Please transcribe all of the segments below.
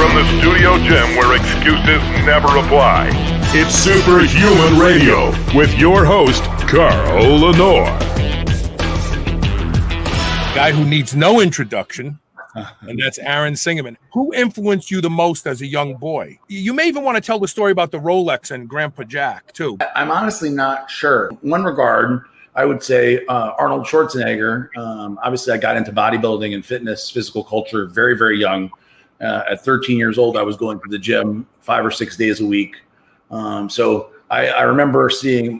from the studio gym where excuses never apply. It's Superhuman Radio with your host, Carl Lenore. Guy who needs no introduction, and that's Aaron Singerman. Who influenced you the most as a young boy? You may even want to tell the story about the Rolex and Grandpa Jack, too. I'm honestly not sure. In one regard, I would say Arnold Schwarzenegger. Obviously, I got into bodybuilding and fitness, physical culture very, very young. At 13 years old, I was going to the gym 5 or 6 days a week. So I remember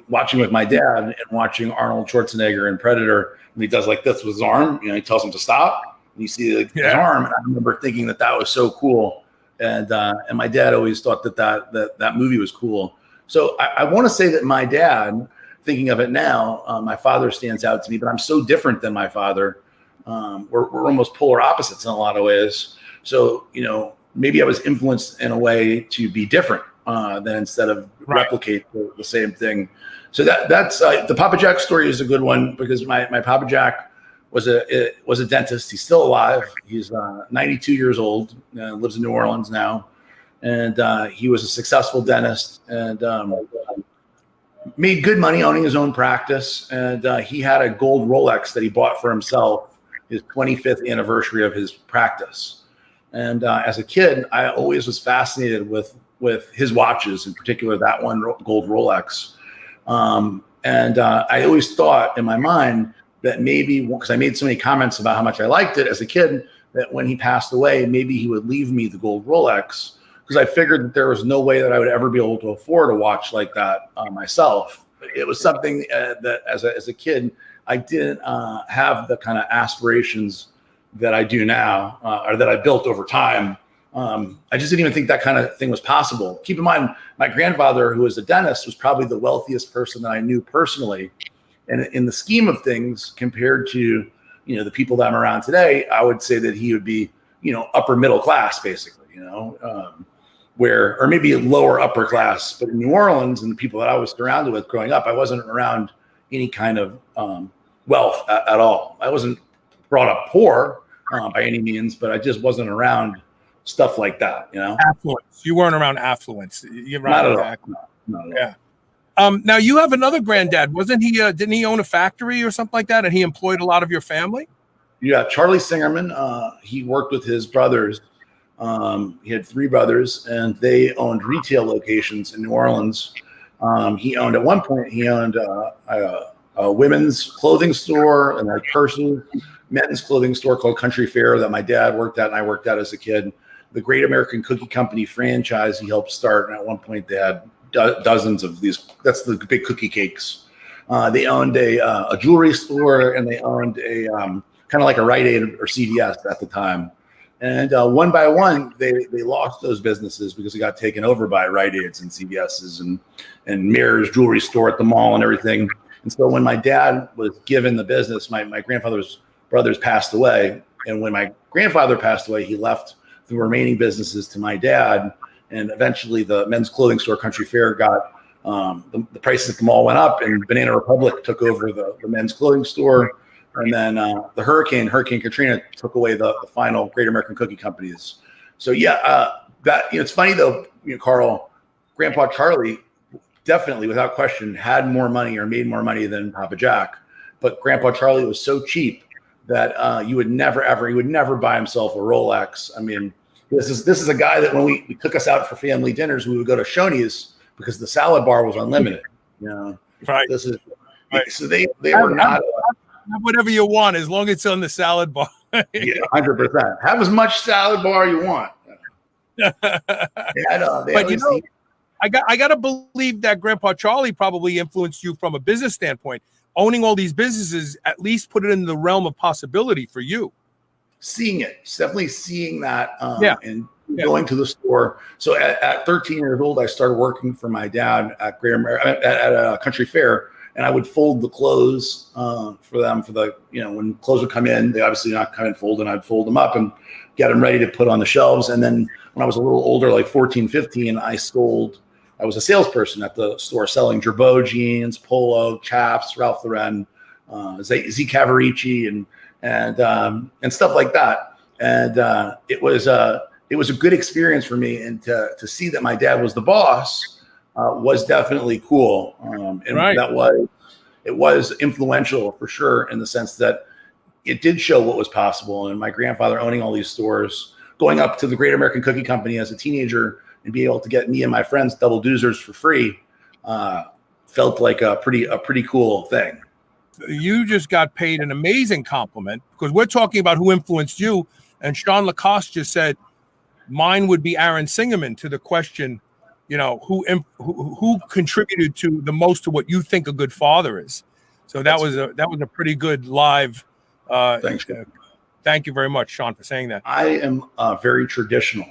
watching with my dad and watching Arnold Schwarzenegger in Predator. And he does like this with his arm. He tells him to stop. And you see his arm. And I remember thinking that was so cool. And my dad always thought that movie was cool. So I want to say that my dad, thinking of it now, my father stands out to me, but I'm so different than my father. We're almost polar opposites in a lot of ways. So, maybe I was influenced in a way to be different than instead of replicate the same thing. So that's the Papa Jack story is a good one because my Papa Jack was a dentist. He's still alive. He's 92 years old, lives in New Orleans now. And he was a successful dentist and made good money owning his own practice. And he had a gold Rolex that he bought for himself, his 25th anniversary of his practice. And as a kid, I always was fascinated with his watches, in particular that one gold Rolex. And I always thought in my mind that maybe, because I made so many comments about how much I liked it as a kid, that when he passed away, maybe he would leave me the gold Rolex, because I figured that there was no way that I would ever be able to afford a watch like that myself. It was something that as a kid, I didn't have the kind of aspirations that I do now, or that I built over time. I just didn't even think that kind of thing was possible. Keep in mind, my grandfather, who was a dentist, was probably the wealthiest person that I knew personally. And in the scheme of things, compared to, the people that I'm around today, I would say that he would be, upper middle class, basically, or maybe lower upper class. But in New Orleans and the people that I was surrounded with growing up, I wasn't around any kind of wealth at all. I wasn't brought up poor by any means, but I just wasn't around stuff like that, Affluence. You weren't around affluence. You're right. Not at all. Not at all. Now you have another granddad, wasn't he? Didn't he own a factory or something like that? And he employed a lot of your family? Yeah, Charlie Singerman. He worked with his brothers. He had 3 brothers, and they owned retail locations in New Orleans. At one point, he owned a women's clothing store and like purses, men's clothing store called Country Fair that my dad worked at and I worked at as a kid. The Great American Cookie Company franchise he helped start, and at one point they had dozens of these. That's the big cookie cakes. They owned a jewelry store, and they owned a kind of like a Rite Aid or CVS at the time. And one by one, they lost those businesses because they got taken over by Rite Aids and CVS's and Mirror's jewelry store at the mall and everything. And so when my dad was given the business, my grandfather's brothers passed away. And when my grandfather passed away, he left the remaining businesses to my dad. And eventually the men's clothing store, Country Fair, got the prices at the mall went up, and Banana Republic took over the men's clothing store. And then the Hurricane Katrina took away the final Great American Cookie Companies. So it's funny though, Carl, Grandpa Charlie definitely, without question, had more money or made more money than Papa Jack. But Grandpa Charlie was so cheap that he would never buy himself a Rolex. I mean, this is a guy that when we took us out for family dinners, we would go to Shoney's because the salad bar was unlimited. Right. This is right. So they were not. Have whatever you want as long as it's on the salad bar. Yeah, 100%. Have as much salad bar you want. I got to believe that Grandpa Charlie probably influenced you from a business standpoint. Owning all these businesses at least put it in the realm of possibility for you. Definitely seeing that and going to the store. So at 13 years old, I started working for my dad at Country Fair. And I would fold the clothes for them when clothes would come in, they obviously not come in folded. I'd fold them up and get them ready to put on the shelves. And then when I was a little older, like 14, 15, I was a salesperson at the store selling Girbaud jeans, Polo, Chaps, Ralph Lauren, Z Cavaricci and stuff like that. And it was it was a good experience for me. And to see that my dad was the boss was definitely cool. And Right. it was influential for sure, in the sense that it did show what was possible. And my grandfather owning all these stores, going up to the Great American Cookie Company as a teenager and be able to get me and my friends double doozers for free, felt like a pretty cool thing. You just got paid an amazing compliment, because we're talking about who influenced you. And Sean Lacoste just said, mine would be Aaron Singerman, to the question, who contributed to the most to what you think a good father is. So that was a pretty good live. Thanks. Thank you very much, Sean, for saying that. I am very traditional,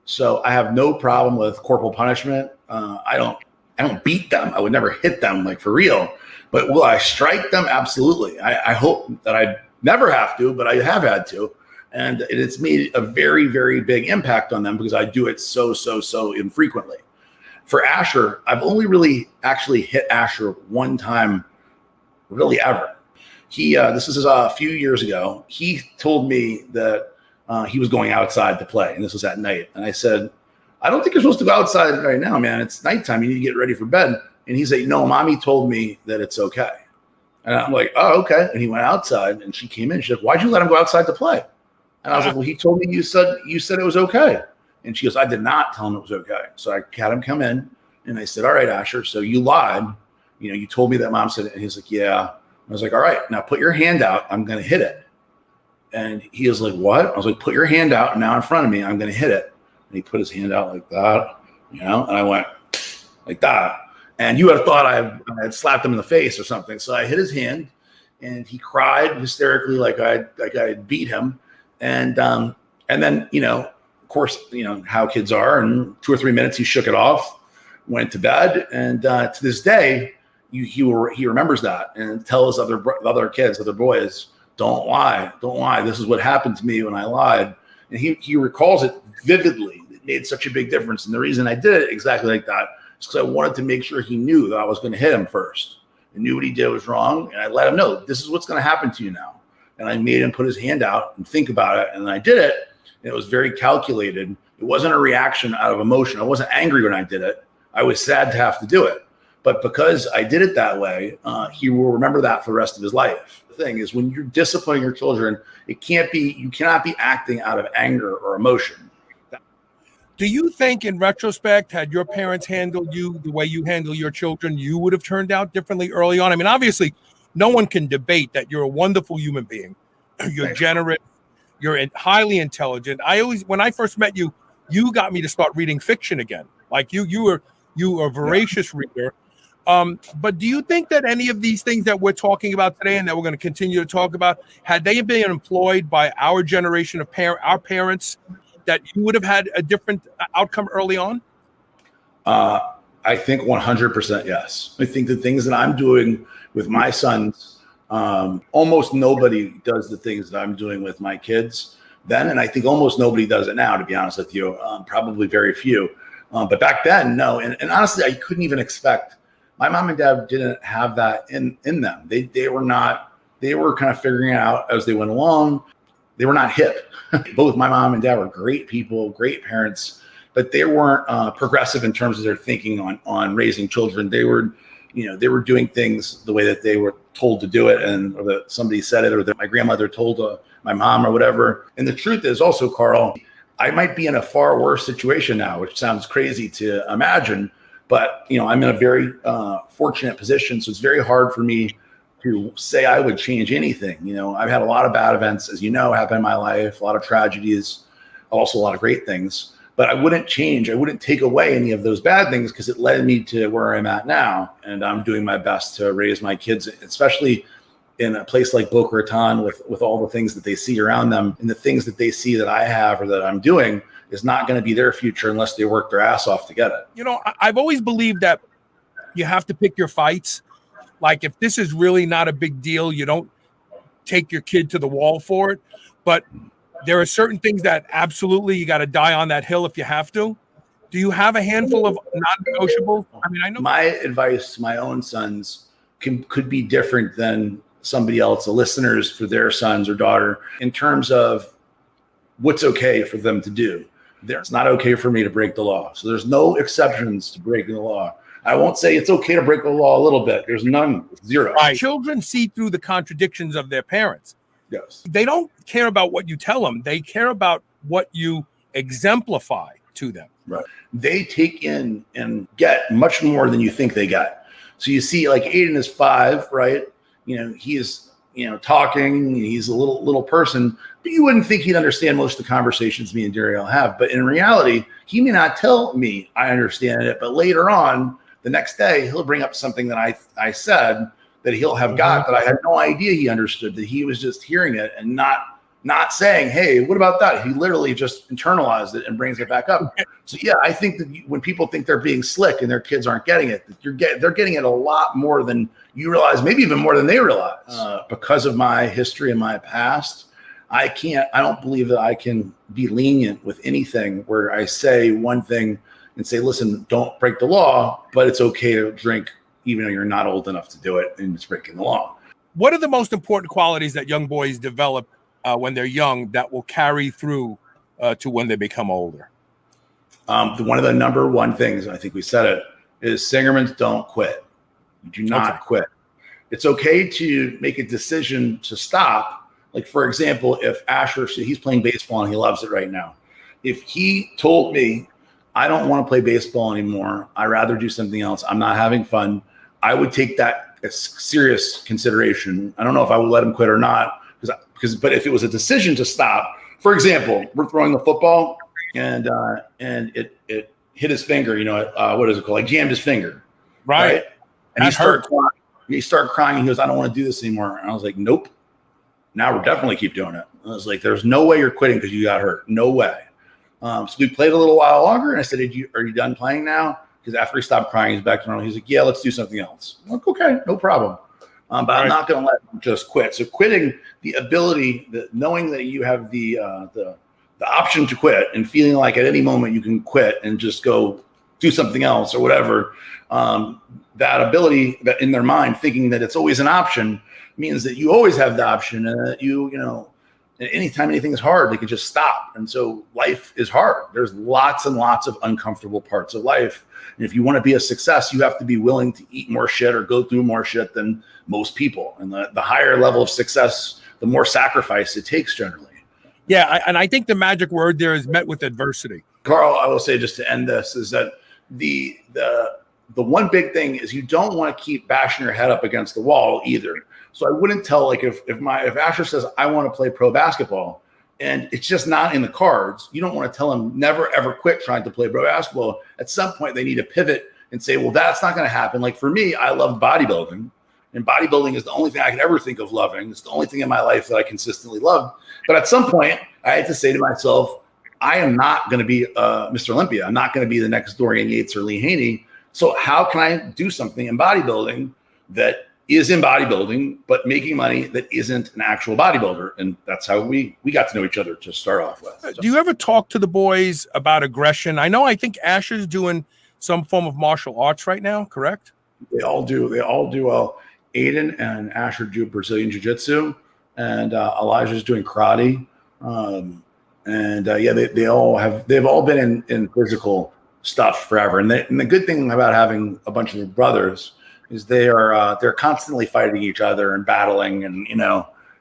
so I have no problem with corporal punishment. I don't beat them. I would never hit them, like, for real. But will I strike them? Absolutely. I hope that I never have to, but I have had to. And it's made a very, very big impact on them, because I do it so infrequently. For Asher, I've only really actually hit Asher one time, really ever. This is a few years ago. He told me that he was going outside to play, and this was at night. And I said, I don't think you're supposed to go outside right now, man. It's nighttime. You need to get ready for bed. And he said, no, mommy told me that it's okay. And I'm like, oh, okay. And he went outside, and she came in. She's like, why'd you let him go outside to play? And I was like, well, he told me you said it was okay. And she goes, I did not tell him it was okay. So I had him come in, and I said, all right, Asher, so you lied. You told me that mom said it. And he's like, yeah. I was like, all right, now put your hand out. I'm going to hit it. And he was like, what? I was like, put your hand out now in front of me. I'm going to hit it. And he put his hand out like that, and I went like that. And you would have thought I had slapped him in the face or something. So I hit his hand, and he cried hysterically like I had beat him. And then, of course, how kids are. In 2 or 3 minutes, he shook it off, went to bed. And to this day, he remembers that, and tells other kids, other boys, don't lie. This is what happened to me when I lied. And he recalls it vividly. It made such a big difference. And the reason I did it exactly like that is because I wanted to make sure he knew that I was going to hit him first. I knew what he did was wrong, and I let him know, this is what's going to happen to you now. And I made him put his hand out and think about it. And I did it. And it was very calculated. It wasn't a reaction out of emotion. I wasn't angry when I did it. I was sad to have to do it. But because I did it that way, he will remember that for the rest of his life. The thing is, when you're disciplining your children, you cannot be acting out of anger or emotion. Do you think, in retrospect, had your parents handled you the way you handle your children, you would have turned out differently early on? I mean, obviously, no one can debate that you're a wonderful human being. You're Thanks. generous. You're highly intelligent. When I first met you, you got me to start reading fiction again. Like you were a voracious reader. But do you think that any of these things that we're talking about today, and that we're going to continue to talk about, had they been employed by our generation of our parents, that you would have had a different outcome early on? I think 100% yes. I think the things that I'm doing with my sons, almost nobody does the things that I'm doing with my kids then. And I think almost nobody does it now, to be honest with you. Probably very few. But back then, no. And honestly, I couldn't even expect. My mom and dad didn't have that in them. They were kind of figuring it out as they went along. They were not hip. Both my mom and dad were great people, great parents, but they weren't progressive in terms of their thinking on raising children. They were doing things the way that they were told to do it, or that somebody said it, or that my grandmother told my mom or whatever. And the truth is also, Carl, I might be in a far worse situation now, which sounds crazy to imagine, but I'm in a very fortunate position. So it's very hard for me to say I would change anything. I've had a lot of bad events, as happen in my life, a lot of tragedies, also a lot of great things. But I wouldn't change. I wouldn't take away any of those bad things, because it led me to where I'm at now. And I'm doing my best to raise my kids, especially in a place like Boca Raton, with all the things that they see around them, and the things that they see that I have or that I'm doing is not going to be their future unless they work their ass off to get it. I've always believed that you have to pick your fights. Like, if this is really not a big deal, you don't take your kid to the wall for it. But there are certain things that absolutely you got to die on that hill if you have to. Do you have a handful of non-negotiables? I mean, I know my advice to my own sons could be different than somebody else, the listeners for their sons or daughter, in terms of what's okay for them to do. It's not okay for me to break the law. So there's no exceptions to breaking the law. I won't say it's okay to break the law a little bit. There's none, zero. Right. Children see through the contradictions of their parents. Yes. They don't care about what you tell them. They care about what you exemplify to them. Right. They take in and get much more than you think they get. So you see, like Aiden is 5, right? He is, talking. He's a little person, but you wouldn't think he'd understand most of the conversations me and Dariel have. But in reality, he may not tell me I understand it, but later on, the next day, he'll bring up something that I said that he'll have got that I had no idea he understood, that he was just hearing it and not saying, hey, what about that? He literally just internalized it and brings it back up. So yeah, I think that when people think they're being slick and their kids aren't getting it, they're getting it a lot more than you realize, maybe even more than they realize. Because of my history and my past, I don't believe that I can be lenient with anything where I say one thing and say, listen, don't break the law, but it's okay to drink even though you're not old enough to do it and it's breaking the law. What are the most important qualities that young boys develop when they're young that will carry through to when they become older? One of the number one things, I think we said it, is Singerman's don't quit. Do not quit. It's okay to make a decision to stop. Like, for example, if Asher, he's playing baseball and he loves it right now. If he told me, I don't want to play baseball anymore, I'd rather do something else, I'm not having fun, I would take that as serious consideration. I don't know if I would let him quit or not, but if it was a decision to stop, for example, we're throwing the football and it hit his finger, what is it called? Like jammed his finger. Right. And he started crying. And he goes, I don't want to do this anymore. And I was like, nope. Now we'll definitely keep doing it. I was like, there's no way you're quitting because you got hurt. No way. So we played a little while longer. And I said, are you done playing now? Because after he stopped crying, he's back to normal. He's like, yeah, let's do something else. I'm like, okay, no problem. But I'm not going to let him just quit. So quitting, the ability, knowing that you have the option to quit and feeling like at any moment you can quit and just go do something else or whatever, that ability that in their mind, thinking that it's always an option, means that you always have the option and that anytime anything is hard, they can just stop. And so life is hard. There's lots and lots of uncomfortable parts of life. And if you want to be a success, you have to be willing to eat more shit or go through more shit than most people. And the higher level of success, the more sacrifice it takes generally. Yeah, and I think the magic word there is met with adversity. Carl, I will say just to end this is that the one big thing is you don't want to keep bashing your head up against the wall either. So I wouldn't tell, like, if Asher says, I want to play pro basketball and it's just not in the cards, you don't want to tell him never, ever quit trying to play pro basketball. At some point they need to pivot and say, well, that's not going to happen. Like for me, I love bodybuilding, and bodybuilding is the only thing I could ever think of loving. It's the only thing in my life that I consistently loved. But at some point I had to say to myself, I am not going to be Mr. Olympia. I'm not going to be the next Dorian Yates or Lee Haney. So how can I do something in bodybuilding that is in bodybuilding, but making money that isn't an actual bodybuilder? And that's how we got to know each other to start off with. So. Do you ever talk to the boys about aggression? I think Asher's doing some form of martial arts right now, correct? They all do. Well, Aiden and Asher do Brazilian Jiu-Jitsu, and Elijah's doing karate. They've all been in physical stuff forever. And the good thing about having a bunch of brothers is they're constantly fighting each other and battling, and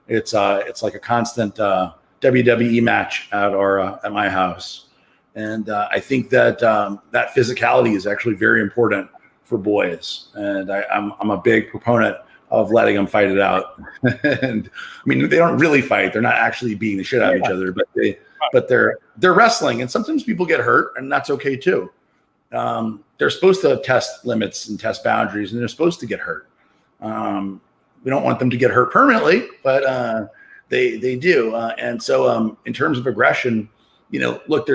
it's like a constant WWE match at my house. And I think that that physicality is actually very important for boys, and I'm a big proponent of letting them fight it out. And I mean, they don't really fight; they're not actually beating the shit out of each other, but they're wrestling, and sometimes people get hurt, and that's okay too. They're supposed to test limits and test boundaries, and they're supposed to get hurt. We don't want them to get hurt permanently, but they do. And so in terms of aggression, look,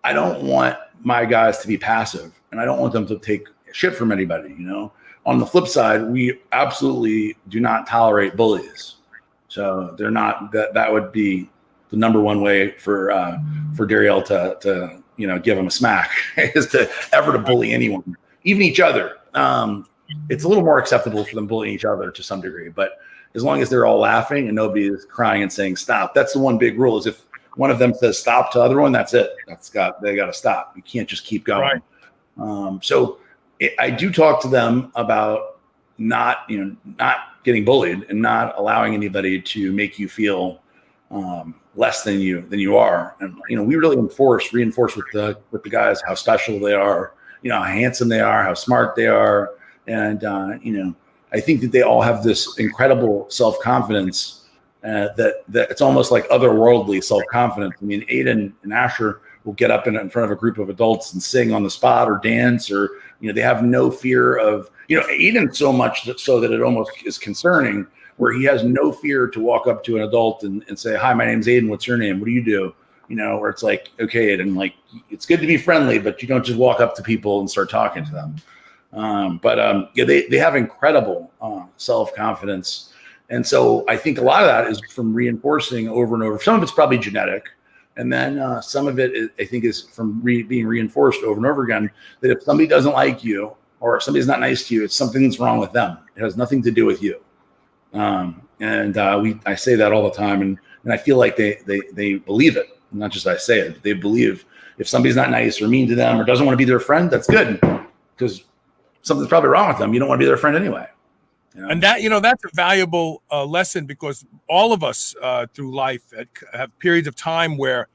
I don't want my guys to be passive, and I don't want them to take shit from anybody. On the flip side, we absolutely do not tolerate bullies. So they're not, that would be the number one way for Dariel to give him a smack is to bully anyone, even each other. It's a little more acceptable for them bullying each other to some degree, but as long as they're all laughing and nobody is crying and saying stop, that's the one big rule. Is if one of them says stop to the other one, that's it. They got to stop. You can't just keep going. Right. I do talk to them about not getting bullied and not allowing anybody to make you feel less than you are. And we really reinforce with the guys how special they are, how handsome they are, how smart they are, and I think that they all have this incredible self-confidence that it's almost like otherworldly self-confidence. I mean, Aiden and Asher will get up in front of a group of adults and sing on the spot or dance, or they have no fear of Aiden, so much so that it almost is concerning, where he has no fear to walk up to an adult and say, "Hi, my name's Aiden. What's your name? What do you do?" Where it's like, okay, Aiden, like, it's good to be friendly, but you don't just walk up to people and start talking to them. They have incredible self-confidence. And so I think a lot of that is from reinforcing over and over. Some of it's probably genetic. And then some of it, I think, is from being reinforced over and over again, that if somebody doesn't like you or if somebody's not nice to you, it's something that's wrong with them. It has nothing to do with you. I say that all the time. And I feel like they believe it. Not just I say it, but they believe if somebody's not nice or mean to them or doesn't want to be their friend, that's good, because something's probably wrong with them. You don't want to be their friend anyway. And that, that's a valuable lesson, because all of us through life have periods of time where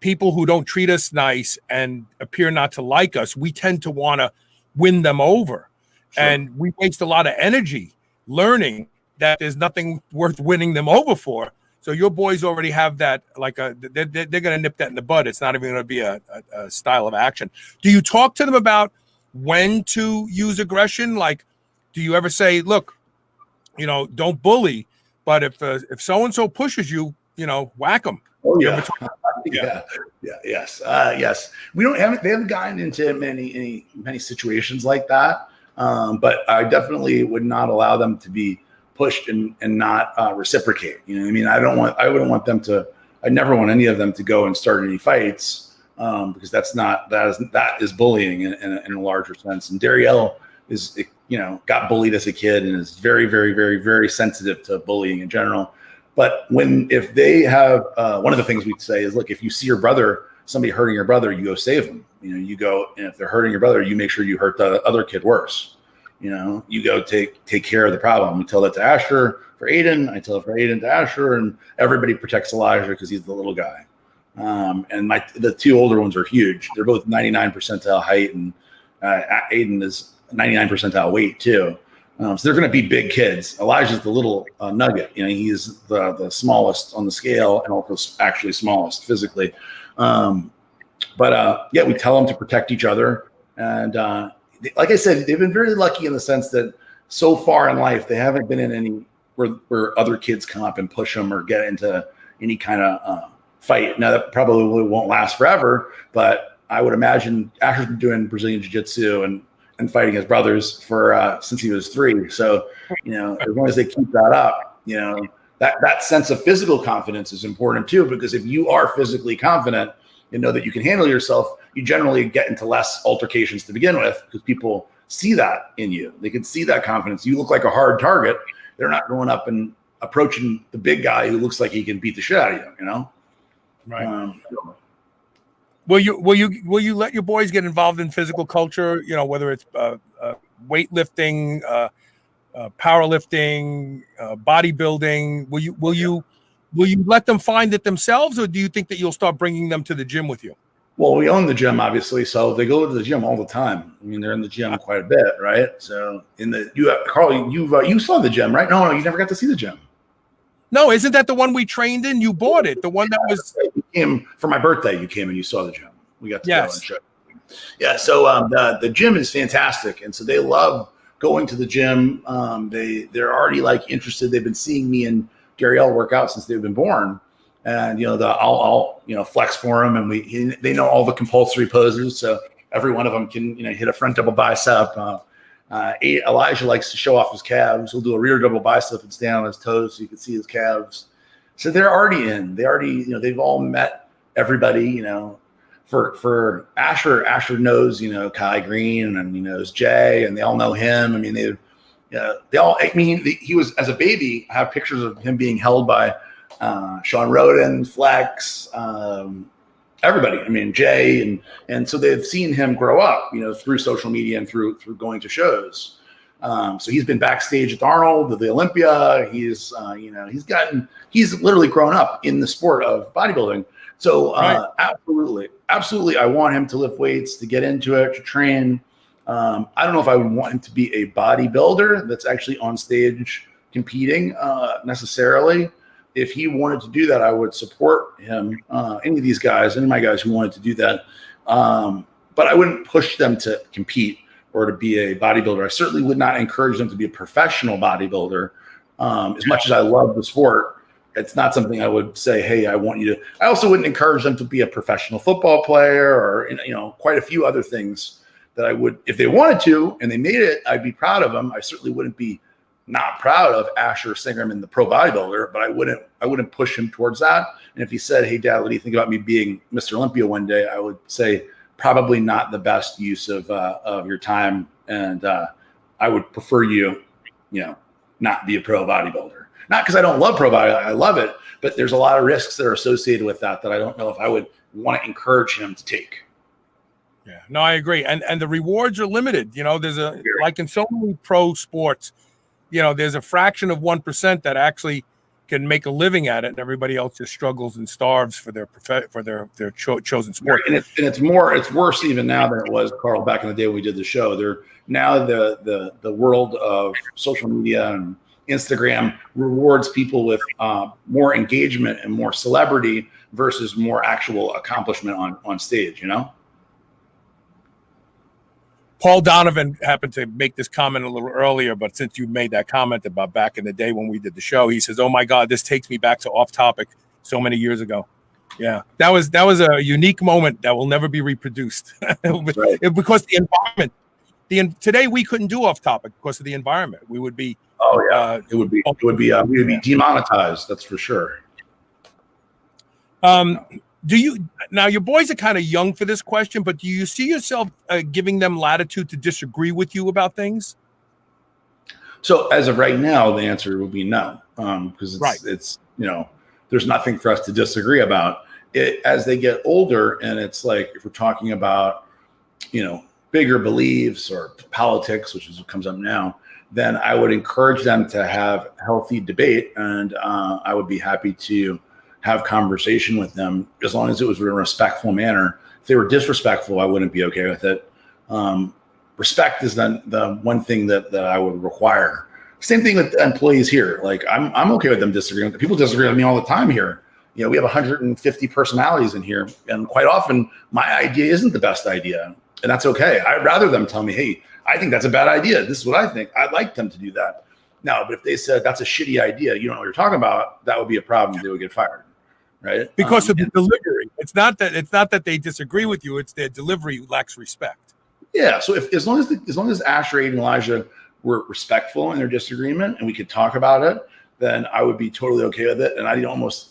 people who don't treat us nice and appear not to like us, we tend to want to win them over. Sure. And we waste a lot of energy learning that there's nothing worth winning them over for. So your boys already have that, like they're going to nip that in the bud. It's not even going to be a style of action. Do you talk to them about when to use aggression? Like, do you ever say, look, don't bully, but if so-and-so pushes you, whack them? Oh, yeah. Yes. They haven't gotten into many situations like that. But I definitely would not allow them to be pushed and not reciprocate. You know what I mean? I never want any of them to go and start any fights, because that is bullying in a larger sense. And Darielle is, got bullied as a kid and is very, very, very, very sensitive to bullying in general. But if they have, one of the things we'd say is, look, if you see somebody hurting your brother, you go save them. You go, and if they're hurting your brother, you make sure you hurt the other kid worse. You go take care of the problem. We tell that to Asher for Aiden. I tell it for Aiden to Asher, and everybody protects Elijah because he's the little guy. And the two older ones are huge. They're both 99 percentile height, and Aiden is 99 percentile weight too. So they're going to be big kids. Elijah's the little nugget. He's the smallest on the scale and also actually smallest physically. We tell them to protect each other. And like I said, they've been very lucky in the sense that so far in life, they haven't been in any where other kids come up and push them or get into any kind of fight. Now, that probably won't last forever, but I would imagine Asher's been doing Brazilian Jiu-Jitsu and fighting his brothers for since he was 3. So, as long as they keep that up, that sense of physical confidence is important too, because if you are physically confident and know that you can handle yourself, you generally get into less altercations to begin with, because people see that in you. They can see that confidence. You look like a hard target. They're not going up and approaching the big guy who looks like he can beat the shit out of you, Right. Will you let your boys get involved in physical culture? Whether it's weightlifting, powerlifting, bodybuilding. Will you let them find it themselves, or do you think that you'll start bringing them to the gym with you? Well, we own the gym, obviously, so they go to the gym all the time. I mean, they're in the gym quite a bit, right? So Carl, you saw the gym, right? No, you never got to see the gym. No, isn't that the one we trained in? You bought it, the one that was. You came for my birthday. You came and you saw the gym. We got to go and show. Yeah, so the gym is fantastic, and so they love going to the gym. They're already interested. They've been seeing me and Darielle work out since they've been born. And I'll flex for them, and they know all the compulsory poses, so every one of them can hit a front double bicep. Elijah likes to show off his calves. He'll do a rear double bicep and stand on his toes so you can see his calves. So they're already in. They've all met everybody. For Asher knows Kai Green, and he knows Jay, and they all know him. I mean he was, as a baby, I have pictures of him being held by Sean Roden, Flex, everybody. I mean, Jay, and so they've seen him grow up, through social media and through going to shows. So he's been backstage at Arnold, the Olympia. He's literally grown up in the sport of bodybuilding. So absolutely, I want him to lift weights, to get into it, to train. I don't know if I would want him to be a bodybuilder that's actually on stage competing necessarily. If he wanted to do that, I would support him. Any of my guys who wanted to do that. But I wouldn't push them to compete or to be a bodybuilder. I certainly would not encourage them to be a professional bodybuilder. As much as I love the sport, it's not something I would say, hey, I want you to. I also wouldn't encourage them to be a professional football player or, quite a few other things that I would, if they wanted to and they made it, I'd be proud of them. I certainly wouldn't be not proud of Asher Singerman, the pro bodybuilder, but I wouldn't push him towards that. And if he said, hey, Dad, what do you think about me being Mr. Olympia one day? I would say probably not the best use of your time. And I would prefer you not be a pro bodybuilder. Not because I don't love pro bodybuilding. I love it, but there's a lot of risks that are associated with that I don't know if I would want to encourage him to take. Yeah, no, I agree. And the rewards are limited. There's like in so many pro sports, there's a fraction of 1% that actually can make a living at it, and everybody else just struggles and starves for their chosen sport. And it's worse even now than it was, Carl, back in the day when we did the show. Now the world of social media and Instagram rewards people with more engagement and more celebrity versus more actual accomplishment on stage, Paul Donovan happened to make this comment a little earlier, but since you made that comment about back in the day when we did the show, he says, "Oh my God, this takes me back to Off Topic so many years ago." Yeah, that was a unique moment that will never be reproduced because the environment. Today we couldn't do Off Topic because of the environment. We would be. Oh yeah, we would be demonetized. That's for sure. Now your boys are kind of young for this question, but do you see yourself giving them latitude to disagree with you about things? So as of right now, the answer will be no, because it's there's nothing for us to disagree about. As they get older, and it's like if we're talking about bigger beliefs or politics, which is what comes up now, then I would encourage them to have healthy debate, and I would be happy to have conversation with them as long as it was in a respectful manner. If they were disrespectful, I wouldn't be okay with it. Respect is the one thing that I would require. Same thing with employees here. Like I'm okay with them disagreeing. People disagree with me all the time here. We have 150 personalities in here, and quite often my idea isn't the best idea, and that's okay. I'd rather them tell me, hey, I think that's a bad idea. This is what I think. I'd like them to do that. No, but if they said that's a shitty idea, you don't know what you're talking about, that would be a problem. They would get fired. Right? Because of the delivery. It's not that they disagree with you, it's their delivery lacks respect. Yeah. So as long as Asher, Aiden, and Elijah were respectful in their disagreement and we could talk about it, then I would be totally okay with it. And I'd almost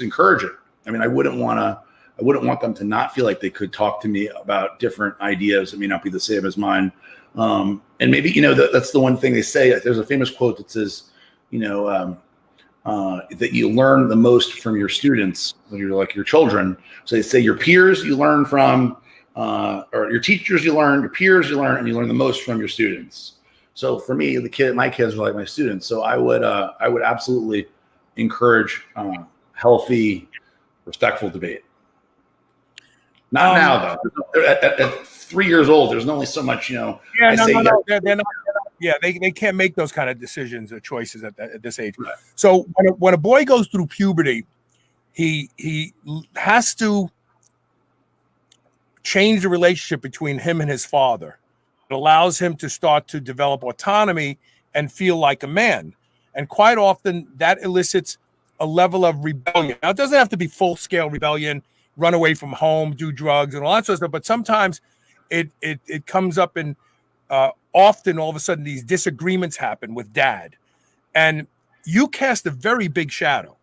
encourage it. I mean, I wouldn't want them to not feel like they could talk to me about different ideas that may not be the same as mine. And maybe, that's the one thing they say. There's a famous quote that says, that you learn the most from your students when you're like your children. So they say your peers you learn from, or your teachers you learn, your peers you learn, and you learn the most from your students. So for me, my kids are like my students. So I would absolutely encourage healthy, respectful debate. Not now though. At 3 years old, there's only so much, Yeah, they're not. Yeah, they can't make those kind of decisions or choices at this age. Right. So when a boy goes through puberty, he has to change the relationship between him and his father. It allows him to start to develop autonomy and feel like a man. And quite often that elicits a level of rebellion. Now, it doesn't have to be full-scale rebellion, run away from home, do drugs and all that sort of stuff, but sometimes it comes up in often all of a sudden these disagreements happen with dad, and you cast a very big shadow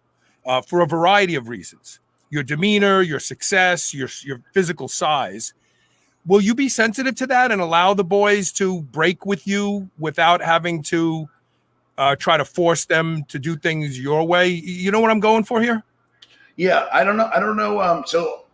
for a variety of reasons. Your demeanor, your success, your physical size. Will you be sensitive to that and allow the boys to break with you without having to try to force them to do things your way? You know what I'm going for here? Yeah, I don't know. So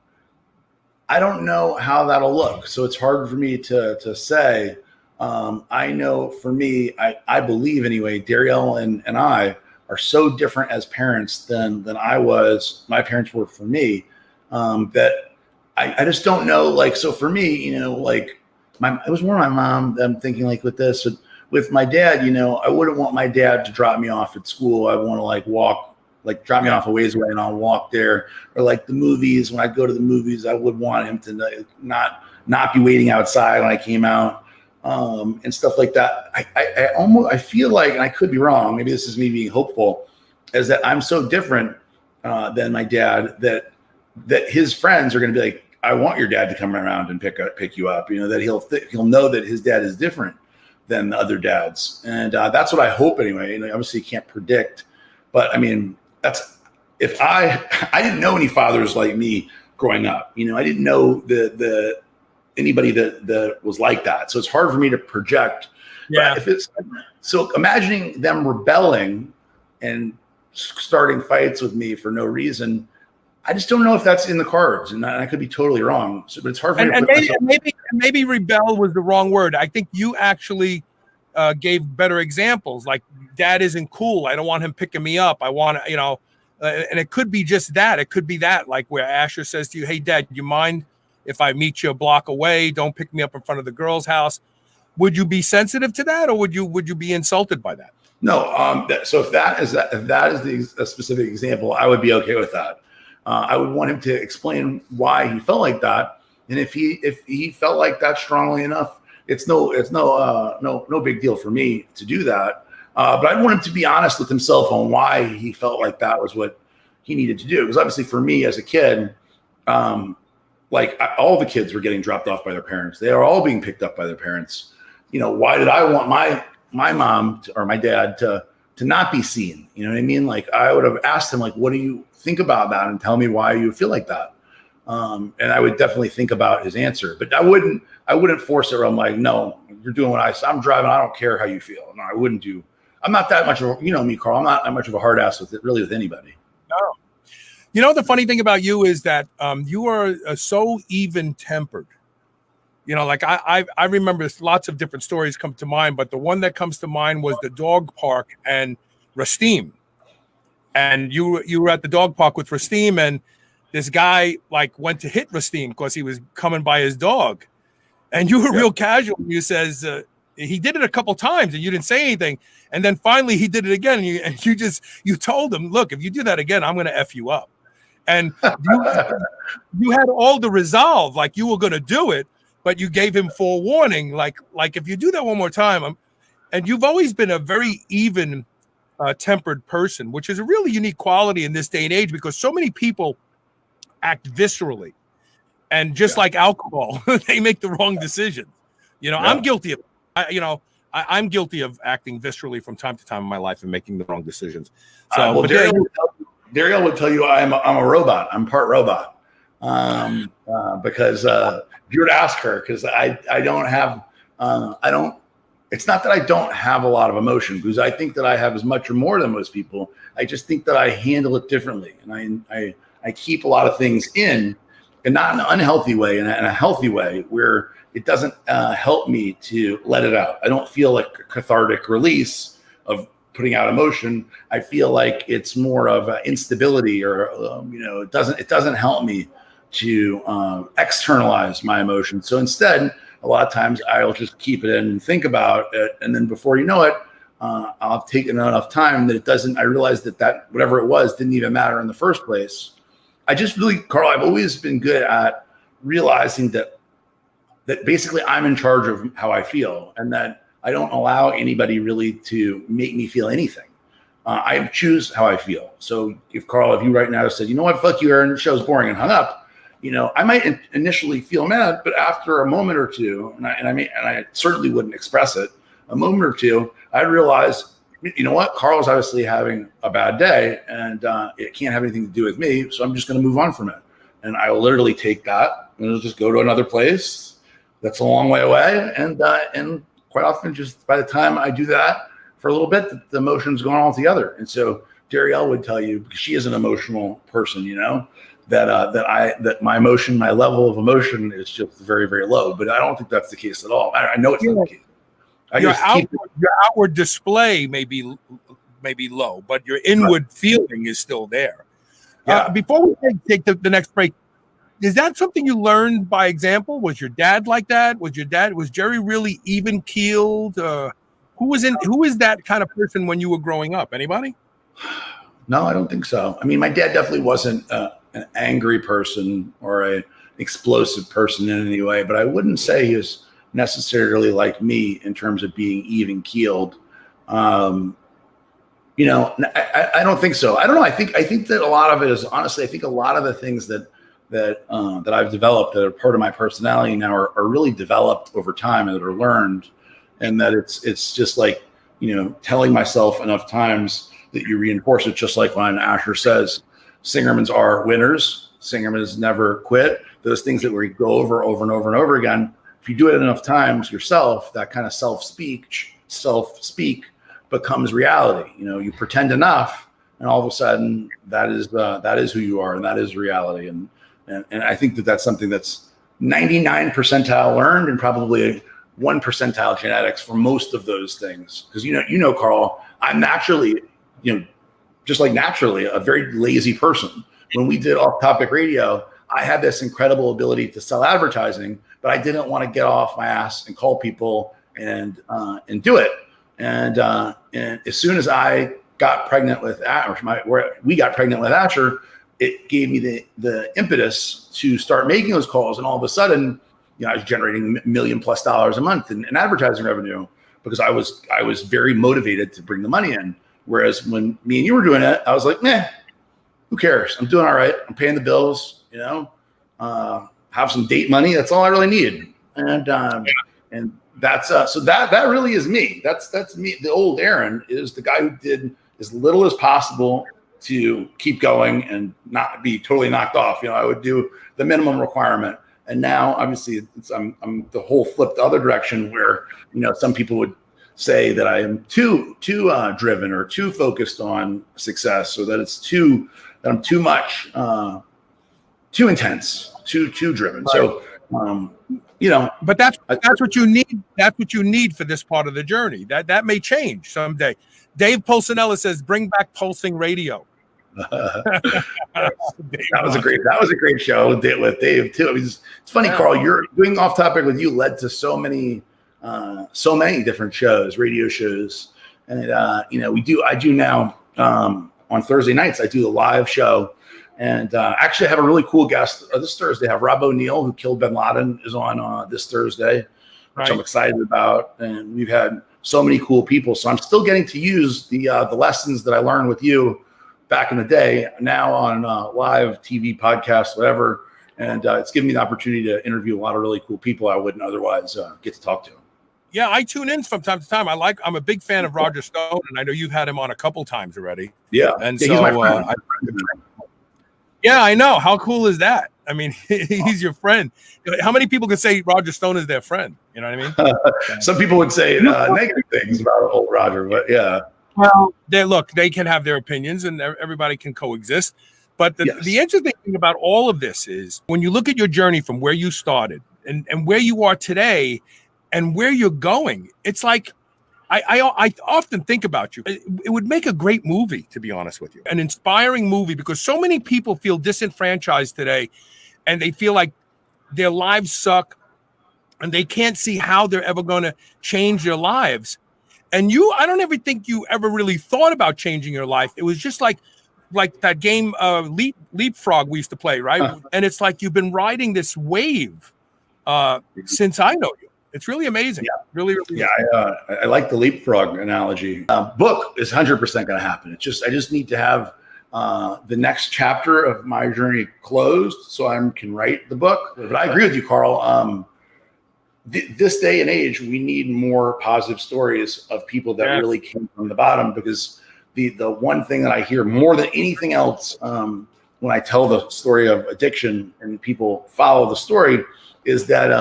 I don't know how that'll look. So it's hard for me to say. I know for me, I believe anyway, Darielle and I are so different as parents than my parents were for me, that I just don't know. Like, so for me, like it was more my mom. I'm thinking like with this, with my dad, I wouldn't want my dad to drop me off at school. I want to like walk, like drop me off a ways away and I'll walk there. Or like the movies, when I go to the movies, I would want him to not be waiting outside when I came out, and stuff like that. I feel like, and I could be wrong, maybe this is me being hopeful, is that I'm so different than my dad that his friends are going to be like, I want your dad to come around and pick you up. That he'll know that his dad is different than the other dads, and that's what I hope anyway. Obviously you can't predict, but I mean, that's if I didn't know any fathers like me growing up. I didn't know anybody that was like that, so it's hard for me to project. Yeah. But so imagining them rebelling and starting fights with me for no reason, I just don't know if that's in the cards, and I could be totally wrong. So, but it's hard for me to put maybe rebel was the wrong word. I think you actually gave better examples. Like, dad isn't cool. I don't want him picking me up. I want to, and it could be just that. It could be that, like where Asher says to you, "Hey, Dad, do you mind if I meet you a block away? Don't pick me up in front of the girl's house." Would you be sensitive to that, or would you be insulted by that? No. So if that is a specific example, I would be okay with that. I would want him to explain why he felt like that, and if he felt like that strongly enough, it's no big deal for me to do that. But I'd want him to be honest with himself on why he felt like that was what he needed to do. Because obviously, for me as a kid, all the kids were getting dropped off by their parents. They are all being picked up by their parents. Why did I want my mom or my dad to not be seen? You know what I mean? Like, I would have asked him, like, what do you think about that, and tell me why you feel like that. And I would definitely think about his answer, but I wouldn't force it. I'm like, no, you're doing what I'm driving. I don't care how you feel. No, I wouldn't do. I'm not that much of me, Carl. I'm not that much of a hard ass with anybody. No. The funny thing about you is that you are so even tempered. Like I remember lots of different stories come to mind, but the one that comes to mind was the dog park and Rastim. And you were at the dog park with Rastim, and this guy like went to hit Rastim because he was coming by his dog. And you were real casual. You says he did it a couple times and you didn't say anything. And then finally he did it again. And you told him, look, if you do that again, I'm going to F you up. And you had all the resolve, like you were going to do it, but you gave him forewarning. Like if you do that one more time, and you've always been a very even tempered person, which is a really unique quality in this day and age, because so many people act viscerally, and just like alcohol, they make the wrong decisions. I'm guilty of, I'm guilty of acting viscerally from time to time in my life and making the wrong decisions. So, Darielle would tell you I'm a robot. I'm part robot, because if you were to ask her, because I don't have It's not that I don't have a lot of emotion, because I think that I have as much or more than most people. I just think that I handle it differently, and I keep a lot of things in, and not in an unhealthy way, in a healthy way where it doesn't help me to let it out. I don't feel like a cathartic release of putting out emotion. I feel like it's more of instability, or it doesn't help me to externalize my emotions. So instead, a lot of times I'll just keep it in and think about it, and then before you know it, I'll have taken enough time that I realized that whatever it was didn't even matter in the first place. I just really, Carl, I've always been good at realizing that basically I'm in charge of how I feel, and that I don't allow anybody really to make me feel anything. I choose how I feel. So if you right now said, you know what, fuck you, Aaron, the show's boring, and hung up, I might initially feel mad, but after a moment or two, and I certainly wouldn't express it, a moment or two, I'd realize, you know what, Carl's obviously having a bad day, and it can't have anything to do with me, so I'm just going to move on from it. And I'll literally take that and just go to another place that's a long way away, and quite often, just by the time I do that, for a little bit, the emotion's gone altogether. And so Darielle would tell you, because she is an emotional person, that my emotion, my level of emotion is just very, very low. But I don't think that's the case at all. I know it's not the case. Your outward display may be low, but your inward feeling is still there. Yeah. Before we take the next break, is that something you learned by example? Was your dad like that? Was Jerry really even keeled? Who is that kind of person when you were growing up? Anybody? No, I don't think so. I mean, my dad definitely wasn't an angry person or an explosive person in any way, but I wouldn't say he was necessarily like me in terms of being even keeled. I don't think so. I don't know. I think that a lot of it is, honestly, I think a lot of the things that I've developed that are part of my personality now are really developed over time and that are learned, and that it's just like, telling myself enough times that you reinforce it. Just like when Asher says, Singermans are winners. Singermans never quit. Those things that we go over and over and over again. If you do it enough times yourself, that kind of self-speak becomes reality. You pretend enough, and all of a sudden that is who you are, and that is reality. And I think that that's something that's 99 percentile learned and probably 1 percentile genetics for most of those things. Because Carl, I'm naturally, just like naturally, a very lazy person. When we did off-topic radio, I had this incredible ability to sell advertising, but I didn't want to get off my ass and call people and do it. And as soon as I got pregnant with we got pregnant with Asher, it gave me the impetus to start making those calls. And all of a sudden, I was generating $1 million+ a month in advertising revenue because I was very motivated to bring the money in. Whereas when me and you were doing it, I was like, who cares? I'm doing all right. I'm paying the bills, have some date money. That's all I really need. And that's so that really is me. That's me. The old Aaron is the guy who did as little as possible to keep going and not be totally knocked off. I would do the minimum requirement. And now obviously I'm the whole flip the other direction where, some people would say that I am too driven or too focused on success, or that I'm too much, too intense, too driven. Right. So, but that's what you need. That's what you need for this part of the journey. That may change someday. Dave Pulcinella says, "Bring back pulsing radio." that was a great show with Dave too. It's funny, Carl. You're doing Off Topic with you led to so many different shows, radio shows, and I do now on Thursday nights. I do a live show, and actually I have a really cool guest this Thursday. I have Rob O'Neill, who killed bin Laden, is on this Thursday, which I'm excited about, and we've had so many cool people. So I'm still getting to use the lessons that I learned with you back in the day, now on live TV, podcasts, whatever. And it's given me the opportunity to interview a lot of really cool people I wouldn't otherwise get to talk to. Yeah, I tune in from time to time. I'm a big fan of Roger Stone, and I know you've had him on a couple times already. Yeah. And he's my friend. Yeah, I know. How cool is that? I mean, he's your friend. How many people can say Roger Stone is their friend? You know what I mean? Some people would say negative things about old Roger, but yeah. Well, they can have their opinions, and everybody can coexist. But the interesting thing about all of this is when you look at your journey from where you started and where you are today and where you're going, it's like I often think about you. It would make a great movie, to be honest with you, an inspiring movie, because so many people feel disenfranchised today, and they feel like their lives suck, and they can't see how they're ever going to change their lives. And I don't ever think you ever really thought about changing your life. It was just like that game Leapfrog we used to play, right? And it's like you've been riding this wave since I know you. It's really amazing. Yeah. Really. Yeah, I like the Leapfrog analogy. Book is 100% going to happen. I just need to have the next chapter of my journey closed so I can write the book. But I agree with you, Carl. This day and age, we need more positive stories of people that really came from the bottom, because the one thing that I hear more than anything else when I tell the story of addiction and people follow the story is that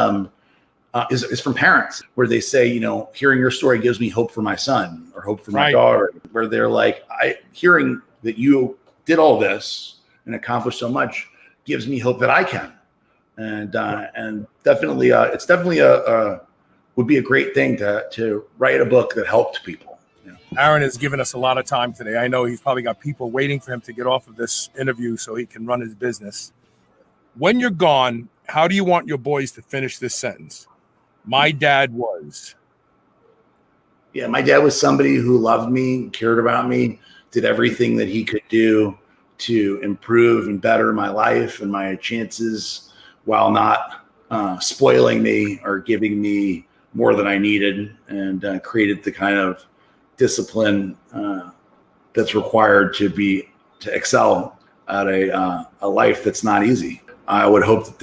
is from parents, where they say, hearing your story gives me hope for my son or hope for my Right. daughter, where they're like, hearing that you did all this and accomplished so much gives me hope that I can. And definitely, it's definitely would be a great thing to write a book that helped people. Aaron has given us a lot of time today. I know he's probably got people waiting for him to get off of this interview so he can run his business. When you're gone, how do you want your boys to finish this sentence? My dad was. Yeah, my dad was somebody who loved me, cared about me, did everything that he could do to improve and better my life and my chances, while not spoiling me or giving me more than I needed, and created the kind of discipline that's required to excel at a life that's not easy. I would hope that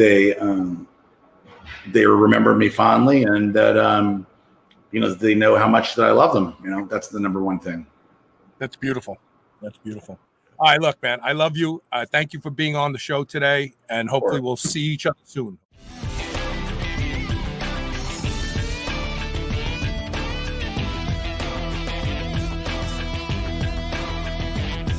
they remember me fondly, and that that they know how much that I love them. That's the number one thing. That's beautiful. That's beautiful. All right, look, man, I love you. Thank you for being on the show today, and hopefully we'll see each other soon.